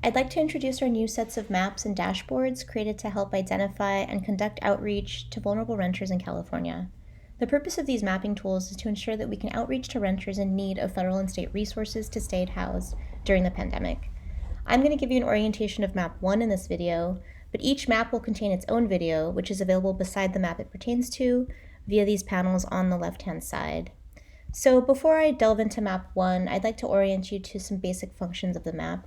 I'd like to introduce our new sets of maps and dashboards created to help identify and conduct outreach to vulnerable renters in California. The purpose of these mapping tools is to ensure that we can outreach to renters in need of federal and state resources to stay housed during the pandemic. I'm going to give you an orientation of map 1 in this video, but each map will contain its own video, which is available beside the map it pertains to via these panels on the left-hand side. So before I delve into map 1, I'd like to orient you to some basic functions of the map.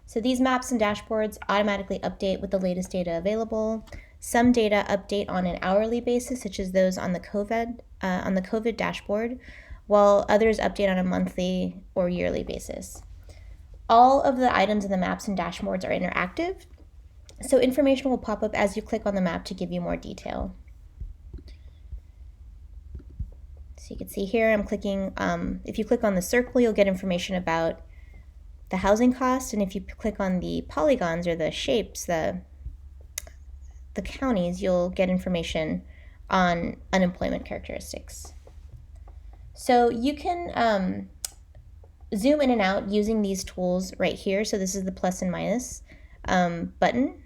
So these maps and dashboards automatically update with the latest data available. Some data update on an hourly basis, such as those on the COVID dashboard, while others update on a monthly or yearly basis. All of the items in the maps and dashboards are interactive, so information will pop up as you click on the map to give you more detail. So you can see here I'm clicking, if you click on the circle, you'll get information about the housing cost, and if you click on the polygons or the shapes, the counties, you'll get information on unemployment characteristics. So you can zoom in and out using these tools right here. So this is the plus and minus button.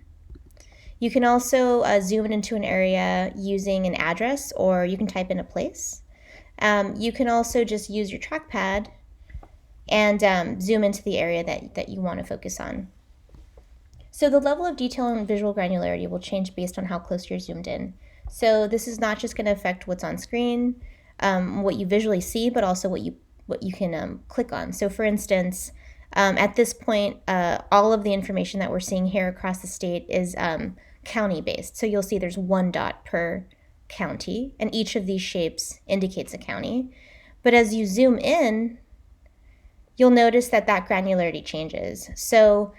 You can also zoom into an area using an address, or you can type in a place. You can also just use your trackpad and zoom into the area that you want to focus on. So the level of detail and visual granularity will change based on how close you're zoomed in. So this is not just going to affect what's on screen, what you visually see, but also what you can click on. So for instance, at this point, all of the information that we're seeing here across the state is county-based. So you'll see there's one dot per county, and each of these shapes indicates a county. But as you zoom in, you'll notice that granularity changes. So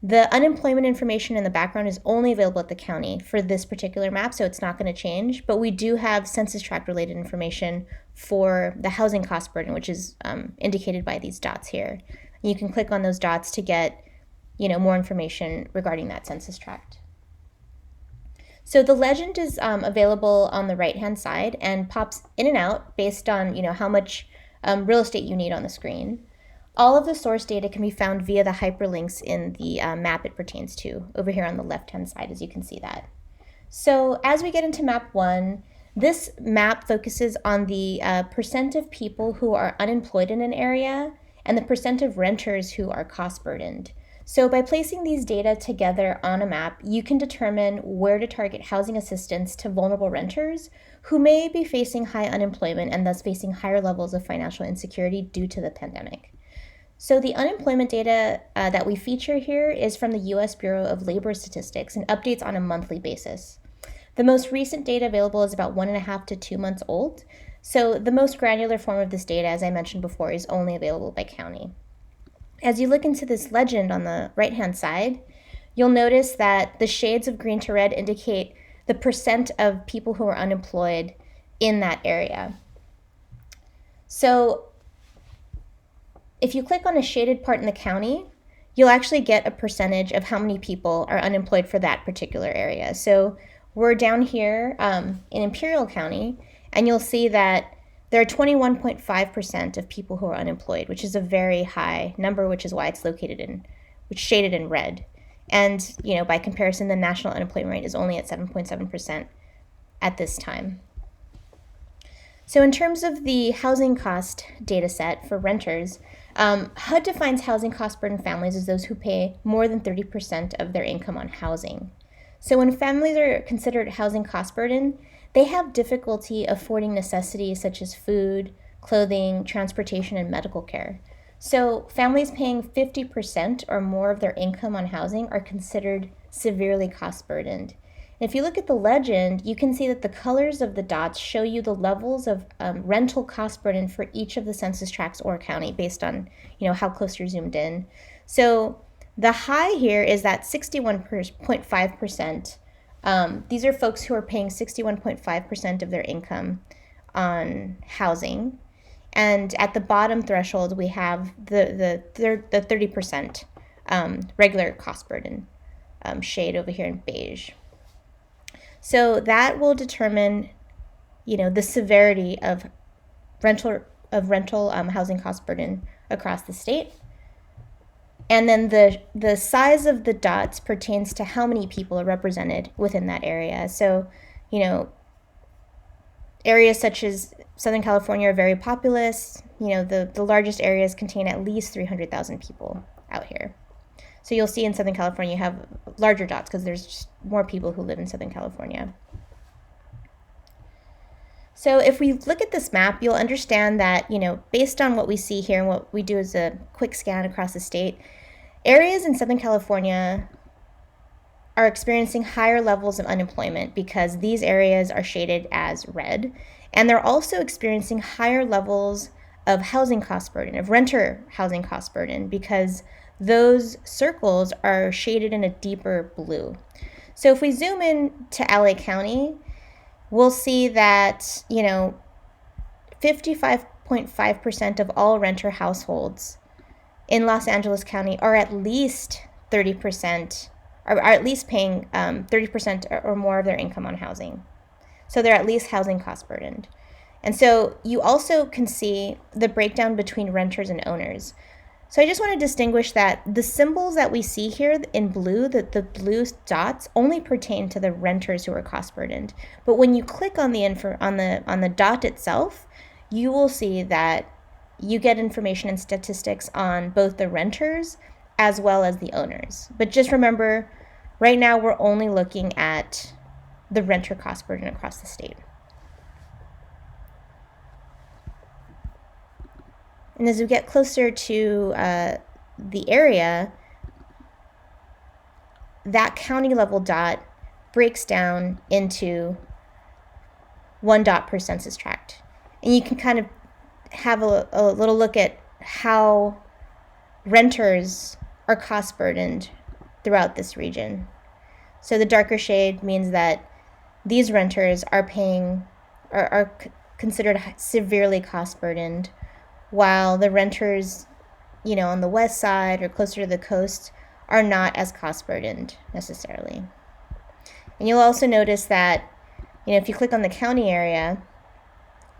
the unemployment information in the background is only available at the county for this particular map, so it's not going to change. But we do have census tract related information for the housing cost burden, which is indicated by these dots here. And you can click on those dots to get, more information regarding that census tract. So the legend is available on the right-hand side and pops in and out based on how much real estate you need on the screen. All of the source data can be found via the hyperlinks in the map it pertains to, over here on the left-hand side, as you can see that. So as we get into map 1, this map focuses on the percent of people who are unemployed in an area and the percent of renters who are cost burdened. So by placing these data together on a map, you can determine where to target housing assistance to vulnerable renters who may be facing high unemployment and thus facing higher levels of financial insecurity due to the pandemic. So the unemployment data that we feature here is from the U.S. Bureau of Labor Statistics and updates on a monthly basis. The most recent data available is about 1.5 to 2 months old. So the most granular form of this data, as I mentioned before, is only available by county. As you look into this legend on the right-hand side, you'll notice that the shades of green to red indicate the percent of people who are unemployed in that area. So if you click on a shaded part in the county, you'll actually get a percentage of how many people are unemployed for that particular area. So we're down here in Imperial County, and you'll see that there are 21.5% of people who are unemployed, which is a very high number, which is why it's shaded in red. And, by comparison, the national unemployment rate is only at 7.7% at this time. So in terms of the housing cost data set for renters, HUD defines housing cost burden families as those who pay more than 30% of their income on housing. So when families are considered housing cost burden, they have difficulty affording necessities such as food, clothing, transportation, and medical care. So families paying 50% or more of their income on housing are considered severely cost burdened. And if you look at the legend, you can see that the colors of the dots show you the levels of rental cost burden for each of the census tracts or county based on how close you're zoomed in. So the high here is that 61.5%. These are folks who are paying 61.5% of their income on housing. And at the bottom threshold, we have the 30% regular cost burden shade over here in beige. So that will determine, the severity of rental housing cost burden across the state. And then the size of the dots pertains to how many people are represented within that area. So, you know, areas such as Southern California are very populous. You know, the largest areas contain at least 300,000 people out here. So you'll see in Southern California you have larger dots because there's just more people who live in Southern California. So if we look at this map, you'll understand that, you know, based on what we see here and what we do as a quick scan across the state, areas in Southern California are experiencing higher levels of unemployment because these areas are shaded as red, and they're also experiencing higher levels of housing cost burden, of renter housing cost burden, because those circles are shaded in a deeper blue. So if we zoom in to LA County, we'll see that, you know, 55.5% of all renter households in Los Angeles County are at least 30%, are at least paying 30% or more of their income on housing. So they're at least housing cost burdened. And so you also can see the breakdown between renters and owners. So I just want to distinguish that the symbols that we see here in blue, the blue dots, only pertain to the renters who are cost burdened. But when you click on the dot itself, you will see that you get information and statistics on both the renters as well as the owners. But just remember, right now we're only looking at the renter cost burden across the state. And as we get closer to the area, that county level dot breaks down into 1 dot per census tract. And you can kind of have a little look at how renters are cost burdened throughout this region. So the darker shade means that these renters are considered severely cost burdened, while the renters, you know, on the west side or closer to the coast are not as cost burdened necessarily. And you'll also notice that, you know, if you click on the county area,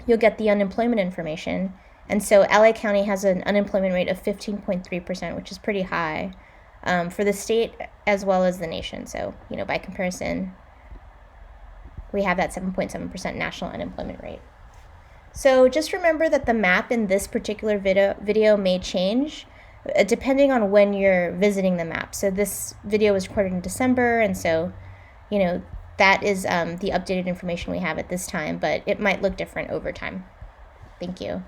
you'll get the unemployment information. And so LA County has an unemployment rate of 15.3%, which is pretty high for the state as well as the nation. So, you know, by comparison, we have that 7.7% national unemployment rate. So just remember that the map in this particular video may change depending on when you're visiting the map. So this video was recorded in December, and so, you know, that is the updated information we have at this time, but it might look different over time. Thank you.